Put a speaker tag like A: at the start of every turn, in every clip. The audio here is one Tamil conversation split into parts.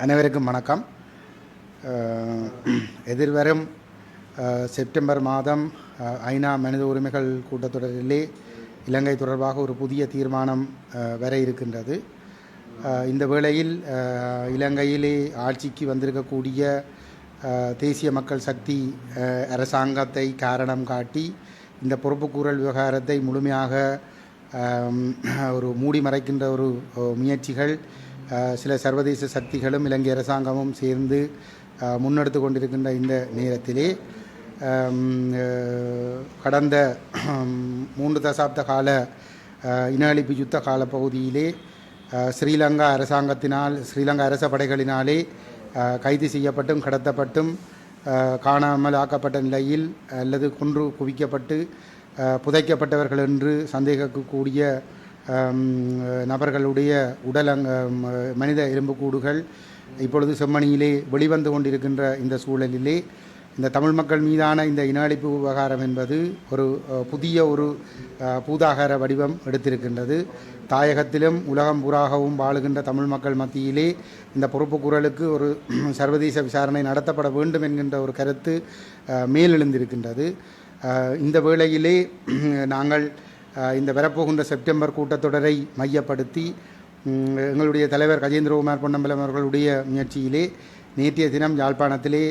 A: அனைவருக்கும் வணக்கம். எதிர்வரும் செப்டம்பர் மாதம் ஐநா மனித உரிமைகள் கூட்டத்தொடரிலே இலங்கை தொடர்பாக ஒரு புதிய தீர்மானம் வர இருக்கின்றது. இந்த வேளையில் இலங்கையிலே ஆட்சிக்கு வந்திருக்கக்கூடிய தேசிய மக்கள் சக்தி அரசாங்கத்தை காரணம் காட்டி இந்த பொறுப்புக்கூறல் விவகாரத்தை முழுமையாக ஒரு மூடி மறைக்கின்ற ஒரு முயற்சிகள் சில சர்வதேச சக்திகளும் இலங்கை அரசாங்கமும் சேர்ந்து முன்னெடுத்து கொண்டிருக்கின்ற இந்த நேரத்திலே கடந்த 3 தசாப்த கால இன அழிப்பு யுத்த காலப்பகுதியிலே ஸ்ரீலங்கா அரசாங்கத்தினால் ஸ்ரீலங்கா அரச படைகளினாலே கைது செய்யப்பட்டும் கடத்தப்பட்டும் காணாமல் ஆக்கப்பட்ட நிலையில் அல்லது கொன்று குவிக்கப்பட்டு புதைக்கப்பட்டவர்கள் என்று சந்தேகிக்கக்கூடிய நபர்களுடைய மனித எலும்புக்கூடுகள் இப்பொழுது செம்மணியிலே வெளிவந்து கொண்டிருக்கின்ற இந்த சூழலிலே இந்த தமிழ் மக்கள் மீதான இந்த இன அழிப்பு விவகாரம் என்பது ஒரு புதிய ஒரு பூதாகார வடிவம் எடுத்திருக்கின்றது. தாயகத்திலும் உலகம் பூராகவும் வாழுகின்ற தமிழ் மக்கள் மத்தியிலே இந்த பொறுப்புக்கூறலுக்கு ஒரு சர்வதேச விசாரணை நடத்தப்பட வேண்டும் என்கின்ற ஒரு கருத்து மேலெழுந்திருக்கின்றது. இந்த வேளையிலே நாங்கள் இந்த வரப்போகின்ற செப்டம்பர் கூட்டத்தொடரை மையப்படுத்தி எங்களுடைய தலைவர் கஜேந்திரகுமார் பொன்னம்பலம் அவர்களுடைய முயற்சியிலே நேற்றைய தினம் யாழ்ப்பாணத்திலே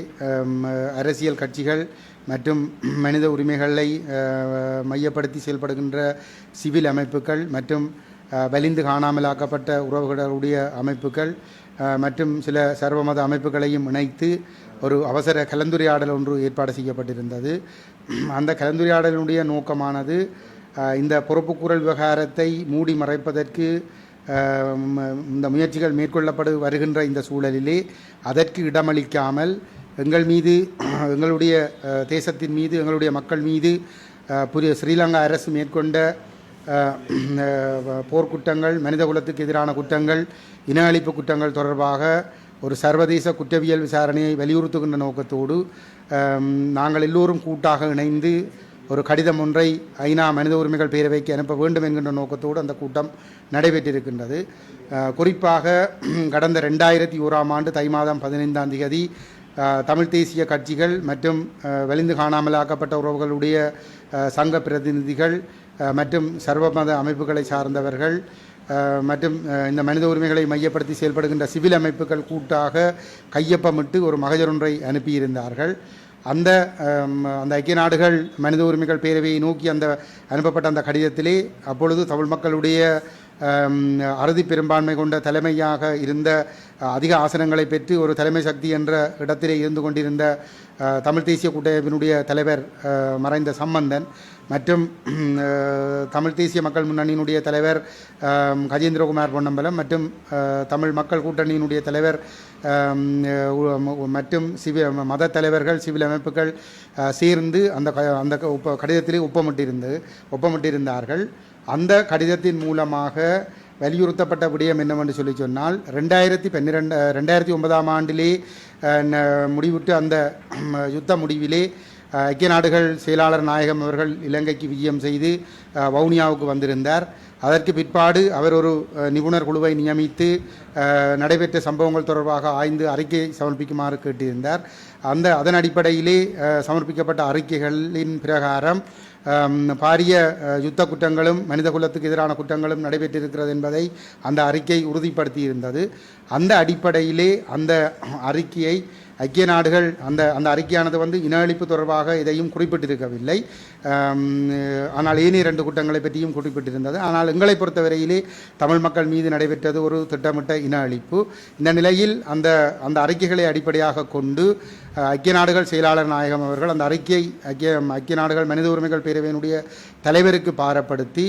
A: அரசியல் கட்சிகள் மற்றும் மனித உரிமைகளை மையப்படுத்தி செயல்படுகின்ற சிவில் அமைப்புகள் மற்றும் வலிந்து காணாமலாக்கப்பட்ட உறவுகளுடைய அமைப்புகள் மற்றும் சில சர்வமத அமைப்புகளையும் இணைத்து ஒரு அவசர கலந்துரையாடல் ஒன்று ஏற்பாடு செய்யப்பட்டிருந்தது. அந்த கலந்துரையாடலுடைய நோக்கமானது இந்த பொறுப்புக்கூறல் விவகாரத்தை மூடி மறைப்பதற்கு இந்த முயற்சிகள் மேற்கொள்ளப்படு வருகின்ற இந்த சூழலிலே அதற்கு இடமளிக்காமல் எங்கள் மீது எங்களுடைய தேசத்தின் மீது எங்களுடைய மக்கள் மீது ஸ்ரீலங்கா அரசு மேற்கொண்ட போர்க்குற்றங்கள் மனிதகுலத்துக்கு எதிரான குற்றங்கள் இன அழிப்பு குற்றங்கள் தொடர்பாக ஒரு சர்வதேச குற்றவியல் விசாரணையை வலியுறுத்துகின்ற நோக்கத்தோடு நாங்கள் எல்லோரும் கூட்டாக இணைந்து ஒரு கடிதம் ஒன்றை ஐநா மனித உரிமைகள் பேரவைக்கு அனுப்ப வேண்டும் என்கின்ற நோக்கத்தோடு அந்த கூட்டம் நடைபெற்றிருக்கின்றது. குறிப்பாக கடந்த 2001ஆம் ஆண்டு தை மாதம் 15ஆம் தேதி தமிழ் தேசிய கட்சிகள் மற்றும் வலிந்து காணாமலாக்கப்பட்ட உறவுகளுடைய சங்க பிரதிநிதிகள் மற்றும் சர்வமத அமைப்புகளை சார்ந்தவர்கள் மற்றும் இந்த மனித உரிமைகளை மையப்படுத்தி செயல்படுகின்ற சிவில் அமைப்புகள் கூட்டாக கையொப்பமிட்டு ஒரு மகஜர் ஒன்றை அனுப்பியிருந்தார்கள். அந்த ஐக்கிய நாடுகள் மனித உரிமைகள் பேரவையை நோக்கி அனுப்பப்பட்ட அந்த கடிதத்திலே அப்பொழுது தமிழ் மக்களுடைய அறுதி பெரும்பான்மை கொண்ட தலைமையாக இருந்த அதிக ஆசனங்களை பெற்று ஒரு தலைமை சக்தி என்ற இடத்திலே இருந்து கொண்டிருந்த தமிழ் தேசிய கூட்டமைப்பினுடைய தலைவர் மறைந்த சம்பந்தன் மற்றும் தமிழ் தேசிய மக்கள் முன்னணியினுடைய தலைவர் கஜேந்திரகுமார் பொன்னம்பலம் மற்றும் தமிழ் மக்கள் கூட்டணியினுடைய தலைவர் மற்றும் மத தலைவர்கள் சிவில் அமைப்புகள் சேர்ந்து அந்த கடிதத்திலே ஒப்பமிட்டிருந்தார்கள். அந்த கடிதத்தின் மூலமாக வலியுறுத்தப்பட்ட விடயம் என்னவென்று சொன்னால் 2009ஆம் ஆண்டிலே முடிவுற்று அந்த யுத்த முடிவிலே ஐக்கிய நாடுகள் செயலாளர் நாயகம் அவர்கள் இலங்கைக்கு விஜயம் செய்து வவுனியாவுக்கு வந்திருந்தார். அதற்கு பிற்பாடு அவர் ஒரு நிபுணர் குழுவை நியமித்து நடைபெற்ற சம்பவங்கள் தொடர்பாக ஆய்ந்து அறிக்கை சமர்ப்பிக்குமாறு கேட்டிருந்தார். அதன் அடிப்படையிலே சமர்ப்பிக்கப்பட்ட அறிக்கைகளின் பிரகாரம் பாரிய யுத்த குற்றங்களும் மனித குலத்துக்கு எதிரான குற்றங்களும் நடைபெற்றிருக்கிறது என்பதை அந்த அறிக்கை உறுதிப்படுத்தியிருந்தது. அந்த அடிப்படையிலே அந்த அறிக்கையை ஐக்கிய நாடுகள் அந்த அறிக்கையானது இன அழிப்பு தொடர்பாக எதையும் குறிப்பிட்டிருக்கவில்லை. ஆனால் ஏனைய 2 குற்றங்களை பற்றியும் குறிப்பிட்டிருந்தது. ஆனால் எங்களை பொறுத்தவரையிலே தமிழ் மக்கள் மீது நடைபெற்றது ஒரு திட்டமிட்ட இன அழிப்பு. இந்த நிலையில் அந்த அறிக்கைகளை அடிப்படையாக கொண்டு ஐக்கிய நாடுகள் செயலாளர் நாயகம் அவர்கள் அந்த அறிக்கையை ஐக்கிய நாடுகள் மனித உரிமைகள் பேரவையினுடைய தலைவருக்கு பாரப்படுத்தி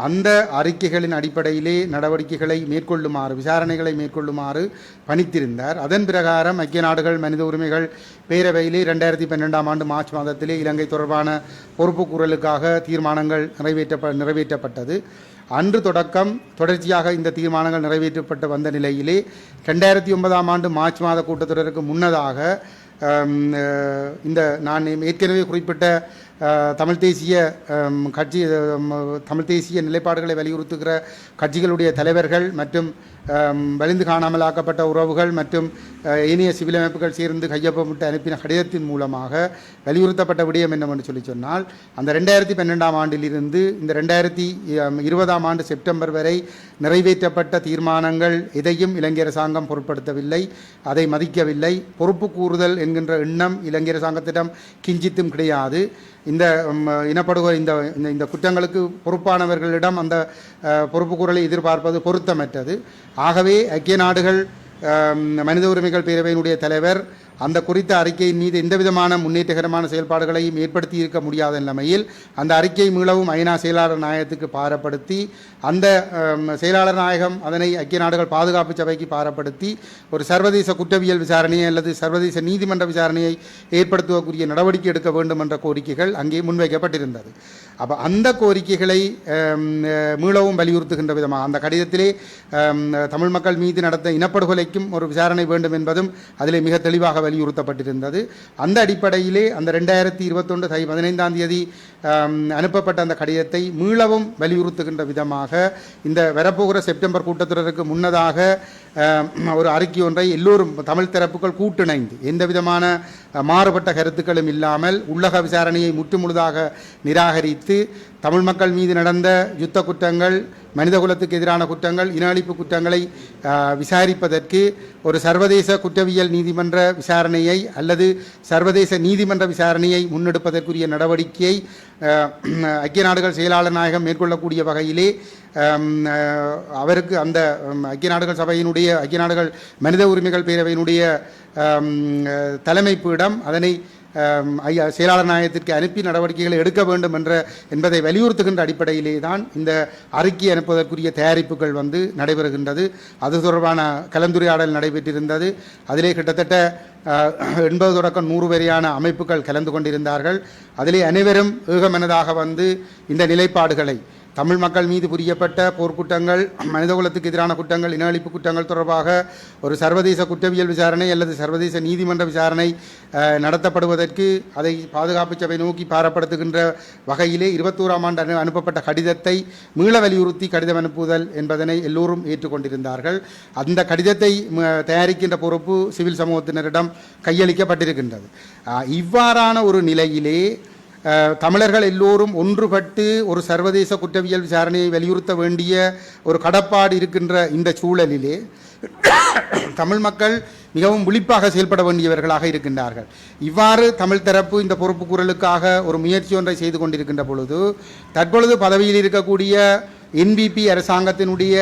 A: அந்த அறிக்கைகளின் அடிப்படையிலே நடவடிக்கைகளை மேற்கொள்ளுமாறு விசாரணைகளை மேற்கொள்ளுமாறு பணித்திருந்தார். அதன் பிரகாரம் ஐக்கிய நாடுகள் மனித உரிமைகள் பேரவையிலே 2012ஆம் ஆண்டு மார்ச் மாதத்திலே இலங்கை தொடர்பான பொறுப்புக்கூறலுக்காக தீர்மானங்கள் நிறைவேற்றப்பட்டது. அன்று தொடர்ச்சியாக இந்த தீர்மானங்கள் நிறைவேற்றப்பட்டு வந்த நிலையிலே 2009ஆம் ஆண்டு மார்ச் மாத கூட்டத்தொடருக்கு முன்னதாக இந்த நான் ஏற்கனவே குறிப்பிட்ட தமிழ் தேசிய கட்சி தமிழ் தேசிய நிலைப்பாடுகளை வலியுறுத்துகிற கட்சிகளுடைய தலைவர்கள் மற்றும் வலிந்து காணாமலாக்கப்பட்ட உறவுகள் மற்றும் ஏனைய சிவில் அமைப்புகள் சேர்ந்து கையொப்பமிட்டு அனுப்பின கடிதத்தின் மூலமாக வலியுறுத்தப்பட்ட விடயம் என்னவென்று சொன்னால் அந்த 2012ஆம் ஆண்டிலிருந்து இந்த 2020ஆம் ஆண்டு செப்டம்பர் வரை நிறைவேற்றப்பட்ட தீர்மானங்கள் எதையும் இலங்கை அரசாங்கம் பொருட்படுத்தவில்லை, அதை மதிக்கவில்லை. பொறுப்பு கூறுதல் என்கின்ற எண்ணம் இலங்கை அரசாங்கத்திடம் கிஞ்சித்தும் கிடையாது. இந்த இனப்படுகொலை இந்த குற்றங்களுக்கு பொறுப்பானவர்களிடம் அந்த பொறுப்பு கூறலை எதிர்பார்ப்பது பொருத்தமற்றது. ஆகவே ஐக்கிய நாடுகள் மனித உரிமைகள் பேரவையினுடைய தலைவர் அந்த குறித்த அறிக்கையின் மீது எந்தவிதமான முன்னேற்றகரமான செயல்பாடுகளையும் ஏற்படுத்தி இருக்க முடியாத நிலைமையில் அந்த அறிக்கை மீளவும் ஐநா செயலாளர் நாயகத்துக்கு பாரப்படுத்தி அந்த செயலாளர் நாயகம் அதனை ஐக்கிய நாடுகள் பாதுகாப்பு சபைக்கு பாரப்படுத்தி ஒரு சர்வதேச குற்றவியல் விசாரணையை அல்லது சர்வதேச நீதிமன்ற விசாரணையை ஏற்படுத்துவதற்குரிய நடவடிக்கை எடுக்க வேண்டும் என்ற கோரிக்கைகள் அங்கே முன்வைக்கப்பட்டிருந்தது. அப்போ அந்த கோரிக்கைகளை மீளவும் வலியுறுத்துகின்ற விதமாக அந்த கடிதத்திலே தமிழ் மக்கள் மீது நடத்த இனப்படுகொலைக்கும் ஒரு விசாரணை வேண்டும் என்பதும் அதிலே மிக தெளிவாக வலியுறுத்தப்பட்டிருந்தது. அந்த அடிப்படையிலே அந்த 2021 தை 15ஆம் தேதி அனுப்பப்பட்ட அந்த கடிதத்தை மீளவும் வலியுறுத்துகின்ற விதமாக இந்த வரப்போகிற செப்டம்பர் கூட்டத்தொடருக்கு முன்னதாக ஒரு அறிக்கை ஒன்றை எல்லோரும் தமிழ் தரப்புகள் கூட்டிணைந்து எந்த விதமான மாறுபட்ட கருத்துக்களும் இல்லாமல் உள்ளக விசாரணையை முற்றுமுழுதாக நிராகரித்து தமிழ் மக்கள் மீது நடந்த யுத்த குற்றங்கள், மனிதகுலத்துக்கு எதிரான குற்றங்கள், இன அழிப்பு குற்றங்களை விசாரிப்பதற்கு ஒரு சர்வதேச குற்றவியல் நீதிமன்ற விசாரணையை அல்லது சர்வதேச நீதிமன்ற விசாரணையை முன்னெடுப்பதற்குரிய நடவடிக்கையை ஐக்கிய நாடுகள் செயலாளர் நாயகம் மேற்கொள்ளக்கூடிய வகையிலே அவருக்கு அந்த ஐக்கிய நாடுகள் சபையினுடைய ஐக்கிய நாடுகள் மனித உரிமைகள் பேரவையினுடைய தலைமை பீடம் அதனை செயலாளர் நாயகத்திற்கு அனுப்பி நடவடிக்கைகளை எடுக்க வேண்டும் என்பதை வலியுறுத்துகின்ற அடிப்படையிலே தான் இந்த அறிக்கை அனுப்புவதற்குரிய தயாரிப்புகள் நடைபெறுகின்றது. அது தொடர்பான கலந்துரையாடல் நடைபெற்றிருந்தது. அதிலே கிட்டத்தட்ட 80 தொடக்கம் 100 வரையான அமைப்புகள் கலந்து கொண்டிருந்தார்கள். அதிலே அனைவரும் ஏகமனதாக இந்த நிலைப்பாடுகளை தமிழ் மக்கள் மீது புரியப்பட்ட போர்க்குற்றங்கள், மனிதகுலத்துக்கு எதிரான குற்றங்கள், இன அழிப்பு குற்றங்கள் தொடர்பாக ஒரு சர்வதேச குற்றவியல் விசாரணை அல்லது சர்வதேச நீதிமன்ற விசாரணை நடத்தப்படுவதற்கு அதை பாதுகாப்பு சபை நோக்கி பாரப்படுத்துகின்ற வகையிலே 21ஆம் ஆண்டு அனுப்பப்பட்ட கடிதத்தை மீள வலியுறுத்தி கடிதம் அனுப்புதல் என்பதனை எல்லோரும் ஏற்றுக்கொண்டிருந்தார்கள். அந்த கடிதத்தை தயாரிக்கின்ற பொறுப்பு சிவில் சமூகத்தினரிடம் கையளிக்கப்பட்டிருக்கின்றது. இவ்வாறான ஒரு நிலையிலே தமிழர்கள் எல்லோரும் ஒன்றுபட்டு ஒரு சர்வதேச குற்றவியல் விசாரணையை வலியுறுத்த வேண்டிய ஒரு கடப்பாடு இருக்கின்ற இந்த சூழலிலே தமிழ் மக்கள் மிகவும் விழிப்பாக செயல்பட வேண்டியவர்களாக இருக்கின்றார்கள். இவ்வாறு தமிழ் தரப்பு இந்த பொறுப்பு கூறலுக்காக ஒரு முயற்சி ஒன்றை செய்து கொண்டிருக்கின்ற பொழுது தற்பொழுது பதவியில் இருக்கக்கூடிய என்பிபி அரசாங்கத்தினுடைய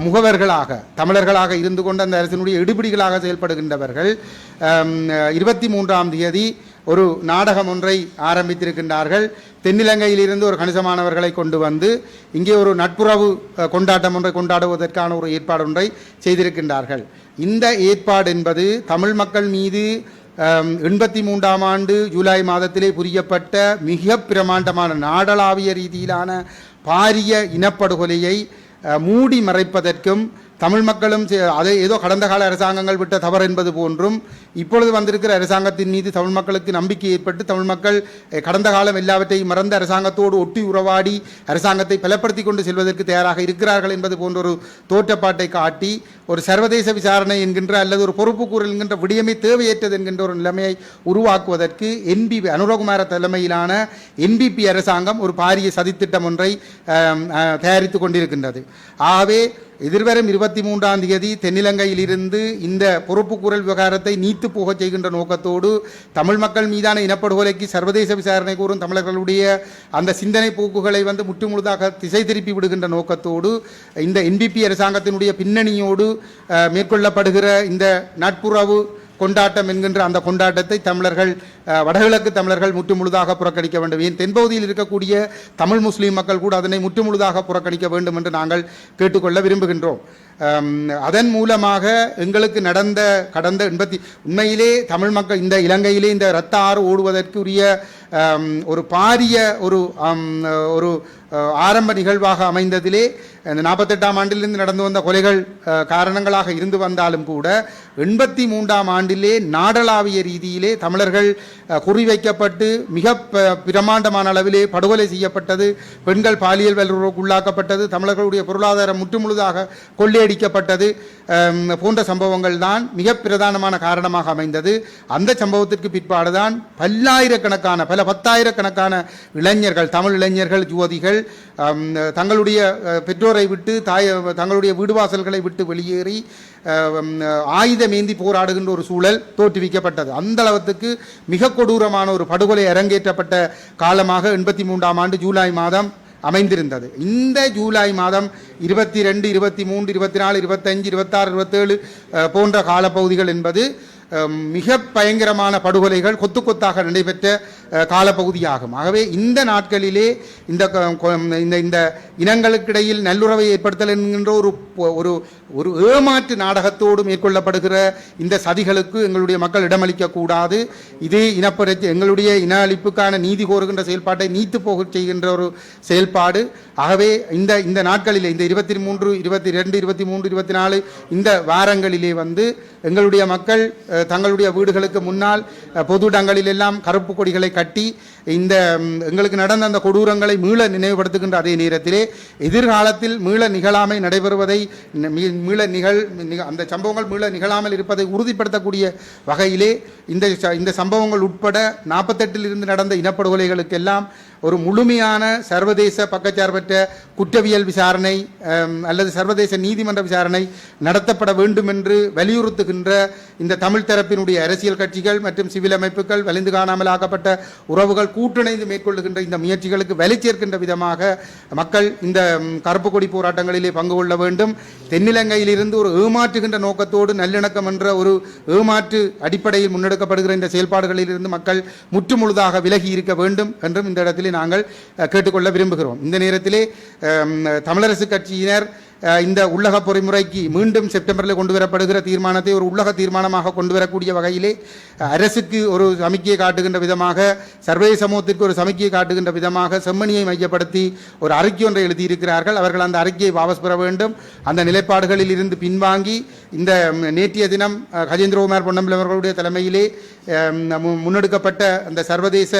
A: முகவர்களாக தமிழர்களாக இருந்து கொண்டு அந்த அரசினுடைய எடுபிடிகளாக செயல்படுகின்றவர்கள் 23ஆம் தேதி ஒரு நாடகம் ஒன்றை ஆரம்பித்திருக்கின்றார்கள். தென்னிலங்கையிலிருந்து ஒரு கணிசமானவர்களை கொண்டு இங்கே ஒரு நட்புறவு கொண்டாட்டம் ஒன்றை கொண்டாடுவதற்கான ஒரு ஏற்பாடு ஒன்றை செய்திருக்கின்றார்கள். இந்த ஏற்பாடு என்பது தமிழ் மக்கள் மீது 83ஆம் ஆண்டு ஜூலை மாதத்திலே புரியப்பட்ட மிக பிரமாண்டமான நாடளாவிய ரீதியிலான பாரிய இனப்படுகொலையை மூடி மறைப்பதற்கும் தமிழ் மக்களும் அதை ஏதோ கடந்த கால அரசாங்கங்கள் விட்ட தவறு என்பது போன்றும் இப்பொழுது வந்திருக்கிற அரசாங்கத்தின் மீது தமிழ் மக்களுக்கு நம்பிக்கை ஏற்பட்டு தமிழ் மக்கள் கடந்த காலம் எல்லாவற்றையும் மறந்து அரசாங்கத்தோடு ஒட்டி உறவாடி அரசாங்கத்தை பலப்படுத்தி கொண்டு செல்வதற்கு தயாராக இருக்கிறார்கள் என்பது போன்ற ஒரு தோற்றப்பாட்டை காட்டி ஒரு சர்வதேச விசாரணை என்கின்ற அல்லது ஒரு பொறுப்பு கூறல் என்கின்ற விடயமே தேவையற்றது என்கின்ற ஒரு நிலைமையை உருவாக்குவதற்கு அனுரகுமார தலைமையிலான என்பிபி அரசாங்கம் ஒரு பாரிய சதித்திட்டம் ஒன்றை தயாரித்து கொண்டிருக்கின்றது. ஆகவே எதிர்வரும் 23ஆம் தேதி தென்னிலங்கையிலிருந்து இந்த பொறுப்புக்கூறல் விவகாரத்தை நீத்து போகச் செய்கின்ற நோக்கத்தோடு தமிழ் மக்கள் மீதான இனப்படுகொலைக்கு சர்வதேச விசாரணை கூறும் தமிழர்களுடைய அந்த சிந்தனை போக்குகளை முற்றுமுழுதாக திசை திருப்பி விடுகின்ற நோக்கத்தோடு இந்த என்பிபி அரசாங்கத்தினுடைய பின்னணியோடு மேற்கொள்ளப்படுகிற இந்த நட்புறவு கொண்டாட்டம் என்கின்ற அந்த கொண்டாட்டத்தை தமிழர்கள் வடகிழக்கு தமிழர்கள் முற்றுமுழுதாக புறக்கணிக்க வேண்டும். ஏன் தென்பகுதியில் இருக்கக்கூடிய தமிழ் முஸ்லீம் மக்கள் கூட அதனை முற்றுமுழுதாக புறக்கணிக்க வேண்டும் என்று நாங்கள் கேட்டுக்கொள்ள விரும்புகின்றோம். அதன் மூலமாக எங்களுக்கு நடந்த கடந்த உண்மையிலே தமிழ் மக்கள் இந்த இலங்கையிலே இந்த இரத்த ஆறு ஓடுவதற்குரிய ஒரு பாரிய ஒரு ஆரம்ப நிகழ்வாக அமைந்ததிலே இந்த 48ஆம் ஆண்டிலிருந்து நடந்து வந்த கொலைகள் காரணங்களாக இருந்து வந்தாலும் கூட 83ஆம் ஆண்டிலே நாடளாவிய ரீதியிலே தமிழர்கள் குறிவைக்கப்பட்டு மிக பிரமாண்டமான அளவிலே படுகொலை செய்யப்பட்டது, பெண்கள் பாலியல் வல்லுறவுக்கு உள்ளாக்கப்பட்டது, தமிழர்களுடைய பொருளாதாரம் முற்றுமுழுதாக கொள்ளையடிக்கப்பட்டது கொள்ளையடிக்கப்பட்டது போன்ற சம்பவங்கள் தான் மிக பிரதானமான காரணமாக அமைந்தது. அந்த சம்பவத்திற்கு பிற்பாடுதான் பல்லாயிரக்கணக்கான பல பத்தாயிரக்கணக்கான இளைஞர்கள், தமிழ் இளைஞர்கள், யுவதிகள் தங்களுடைய பெற்றோரை விட்டு தங்களுடைய வீடுவாசல்களை விட்டு வெளியேறி ஆயுதமேந்தி போராடுகின்ற ஒரு சூழல் தோற்றுவிக்கப்பட்டது. அந்த அளவுக்கு மிக கொடூரமான ஒரு படுகொலை அரங்கேற்றப்பட்ட காலமாக 83ஆம் ஆண்டு ஜூலை மாதம் அமைந்திருந்தது. இந்த ஜூலை மாதம் 22, 23, 24, 25, 26, 27 போன்ற காலப்பகுதிகள் என்பது மிக பயங்கரமான படுகொலைகள் கொத்து கொத்தாக நடைபெற்ற காலப்பகுதியாகும். ஆகவே இந்த நாட்களிலே இந்த இனங்களுக்கிடையில் நல்லுறவை ஏற்படுத்தல் என்கின்ற ஒரு ஒரு ஏமாற்று நாடகத்தோடு மேற்கொள்ளப்படுகிற இந்த சதிகளுக்கு எங்களுடைய மக்கள் இடமளிக்கக்கூடாது. இது எங்களுடைய இன அழிப்புக்கான நீதி கோருகின்ற செயல்பாட்டை நீத்து போக செய்கின்ற ஒரு செயல்பாடு. ஆகவே இந்த நாட்களிலே இந்த 23, 22, 23, 24 இந்த வாரங்களிலே எங்களுடைய மக்கள் தங்களுடைய வீடுகளுக்கு முன்னால் பொது இடங்களில் எல்லாம் கருப்பு கொடிகளை கட்டி இந்த எங்களுக்கு நடந்த அந்த கொடூரங்களை மீள நினைவுபடுத்துகின்ற அதே நேரத்திலே எதிர்காலத்தில் மீள நிகழாமை நடைபெறுவதை அந்த சம்பவங்கள் மீள நிகழாமல் இருப்பதை உறுதிப்படுத்தக்கூடிய வகையிலே இந்த சம்பவங்கள் உட்பட 48 நடந்த இனப்படுகொலைகளுக்கெல்லாம் ஒரு முழுமையான சர்வதேச பக்கச்சார்பற்ற குற்றவியல் விசாரணை அல்லது சர்வதேச நீதிமன்ற விசாரணை நடத்தப்பட வேண்டும் என்று வலியுறுத்துகின்ற இந்த தமிழ் தரப்பினுடைய அரசியல் கட்சிகள் மற்றும் சிவில் அமைப்புகள், வலிந்து காணாமல் ஆக்கப்பட்ட உறவுகள் கூட்டிணைந்து மேற்கொள்ளுகின்ற இந்த முயற்சிகளுக்கு வலி சேர்க்கின்ற விதமாக மக்கள் இந்த கருப்பு கொடி போராட்டங்களிலே பங்கு கொள்ள வேண்டும். தென்னிலங்கையிலிருந்து ஒரு ஏமாற்றுகின்ற நோக்கத்தோடு நல்லிணக்கம் என்ற ஒரு ஏமாற்று அடிப்படையில் முன்னெடுக்கப்படுகிற இந்த செயல்பாடுகளிலிருந்து மக்கள் முற்றுமுழுதாக விலகி இருக்க வேண்டும் என்றும் இந்த இடத்திலே நாங்கள் கேட்டுக்கொள்ள விரும்புகிறோம். இந்த நேரத்திலே தமிழரசு கட்சியினர் இந்த உள்ளக பொறிமுறைக்கு மீண்டும் செப்டம்பரில் கொண்டு வரப்படுகிற தீர்மானத்தை ஒரு உள்ளக தீர்மானமாக கொண்டு வரக்கூடிய வகையிலே அரசுக்கு ஒரு சமிக்கையை காட்டுகின்ற விதமாக, சர்வதேச சமூகத்திற்கு ஒரு சமிக்கையை காட்டுகின்ற விதமாக செம்மணியை மையப்படுத்தி ஒரு அறிக்கை ஒன்றை எழுதியிருக்கிறார்கள். அவர்கள் அந்த அறிக்கையை வாபஸ் பெற வேண்டும். அந்த நிலைப்பாடுகளில் இருந்து பின்வாங்கி இந்த நேற்றைய தினம் கஜேந்திரகுமார் பொன்னம்பலம் அவர்களுடைய தலைமையிலே முன்னெடுக்கப்பட்ட அந்த சர்வதேச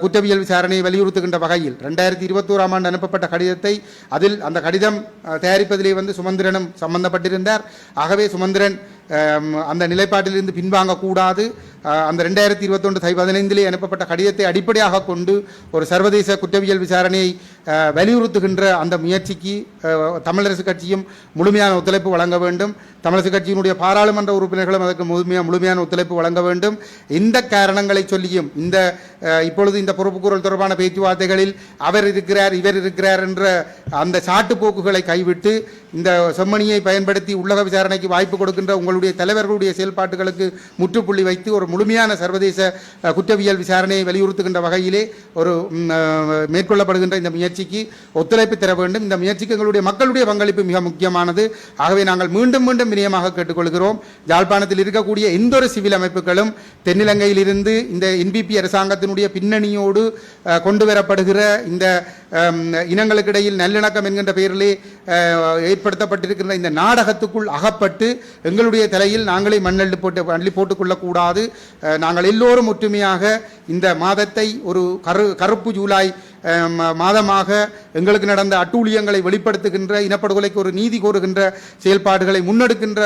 A: குற்றவியல் விசாரணையை வலியுறுத்துகின்ற வகையில் 2021ஆம் ஆண்டு அனுப்பப்பட்ட கடிதத்தை அந்த கடிதம் தயாரிப்பதிலே சுமந்திரனும் சம்பந்தப்பட்டிருந்தார். ஆகவே சுமந்திரன் அந்த நிலைப்பாட்டிலிருந்து பின்வாங்கக்கூடாது. அந்த 2021 தை 15 அனுப்பப்பட்ட கடிதத்தை அடிப்படையாக கொண்டு ஒரு சர்வதேச குற்றவியல் விசாரணையை வலியுறுத்துகின்ற அந்த முயற்சிக்கு தமிழரசு கட்சியும் முழுமையான ஒத்துழைப்பு வழங்க வேண்டும். தமிழரசு கட்சியினுடைய பாராளுமன்ற உறுப்பினர்களும் அதற்கு முழுமையான ஒத்துழைப்பு வழங்க வேண்டும். எந்த காரணங்களை சொல்லியும் இப்பொழுது இந்த பொறுப்புக்கூறல் தொடர்பான பேச்சுவார்த்தைகளில் அவர் இருக்கிறார், இவர் இருக்கிறார் என்ற அந்த சாட்டுப்போக்குகளை கைவிட்டு இந்த செம்மணியை பயன்படுத்தி உள்ளக விசாரணைக்கு வாய்ப்பு கொடுக்கின்ற உங்களுடைய தலைவர்களுடைய செயல்பாட்டுகளுக்கு முற்றுப்புள்ளி வைத்து ஒரு முழுமையான சர்வதேச குற்றவியல் விசாரணையை வலியுறுத்துகின்ற வகையிலே ஒரு மேற்கொள்ளப்படுகின்ற இந்த முயற்சிக்கு ஒத்துழைப்பு தர வேண்டும். இந்த முயற்சிக்கு எங்களுடைய மக்களுடைய பங்களிப்பு மிக முக்கியமானது. ஆகவே நாங்கள் மீண்டும் வினயமாக கேட்டுக்கொள்கிறோம். யாழ்ப்பாணத்தில் இருக்கக்கூடிய எந்த ஒரு சிவில் அமைப்புகளும் தென்னிலங்கையிலிருந்து இந்த என்பிபி அரசாங்கத்தினுடைய பின்னணியோடு கொண்டு வரப்படுகிற இந்த இனங்களுக்கிடையில் நல்லிணக்கம் என்கின்ற பெயரிலே ஏற்படுத்தப்பட்டிருக்கின்ற இந்த நாடகத்துக்குள் அகப்பட்டு எங்களுடைய தலையில் நாங்களே மண்ணள்ளி போட்டுக் கொள்ளக்கூடாது. நாங்கள் எல்லோரும் ஒற்றுமையாக இந்த மாதத்தை ஒரு கருப்பு ஜூலை மாதமாக எங்களுக்கு நடந்த அட்டூழியங்களை வெளிப்படுத்துகின்ற, இனப்படுகொலைக்கு ஒரு நீதி கோருகின்ற செயல்பாடுகளை முன்னெடுக்கின்ற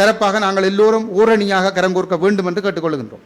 A: தரப்பாக நாங்கள் எல்லோரும் ஓரணியாக கரம் கோர்க்க வேண்டும் என்று கேட்டுக்கொள்கின்றோம்.